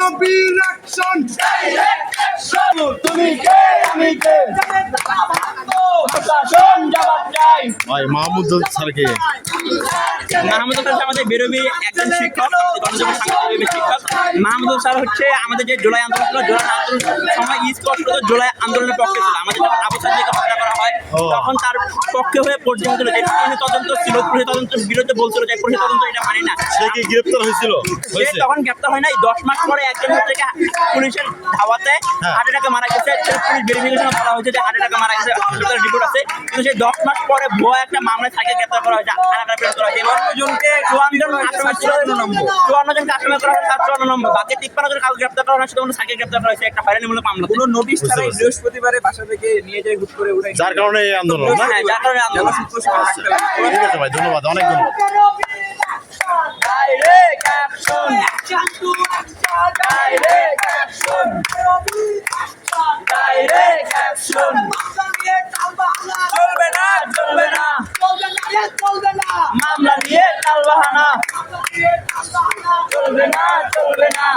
বিরোধীর action তুমি কে আমি কে প্রশাসন জবাব চাই। ভাই মাহমুদ স্যারকে মাহমুদুল স্যার আমাদের বিরোধী একজন শিক্ষক, শিক্ষক। মাহমুদুল স্যার হচ্ছে আমাদের যে জুলাই আন্দোলন ছিল, জুলাই আন্দোলন সময় স্পষ্ট জুলাই আন্দোলনের পক্ষে ছিল। আমাদের যখন আবু সাইদকে হত্যা করা হয় তখন তার পক্ষে হয়ে পরিচিত ছিল যে পুলিশ তদন্ত ছিল, পুলিশ তদন্তের বিরুদ্ধে বলছিল যে পুলিশ তদন্ত এটা মানি না। সে কি গ্রেপ্তার হয়েছিল? সে তখন গ্রেপ্তার হয় নাই। 10 মাস পরে একজন হচ্ছে পুলিশের ধাওয়াতে হার্ট অ্যাটাকে মারা গেছে। পুলিশ ভেরিফিকেশন বলা হয়েছে যে হার্ট অ্যাটাকে মারা গেছে, হসপিটাল রিপোর্ট আছে। কিন্তু সেই 10 মাস পরে ভুয়া একটা মামলায় তাকে গ্রেপ্তার করা হয়েছে, কারাগারে প্রেরণ করা হয়েছে। 54 জনকে আসামি করা হয়েছে, 54 নম্বর। বাকি 53 জন কাউকে গ্রেপ্তার করা হয়েছে, তখন তাকে গ্রেপ্তার করা হয়েছে একটা হয়রানিমূলক মামলা। কোনো নোটিশ ছাড়াই বৃহস্পতিবারে বাসা থেকে নিয়ে যায় হুট করে উড়াই। যার কারণে এই আন্দোলন না? হ্যাঁ, যার কারণে আন্দোলন। ঠিক আছে ভাই, ধন্যবাদ, অনেক ধন্যবাদ। Direct action. Direct action. Direct action. চলবে না, চলবে না, মামলা নিয়ে টালবাহানা। চলবে না, চলবে না।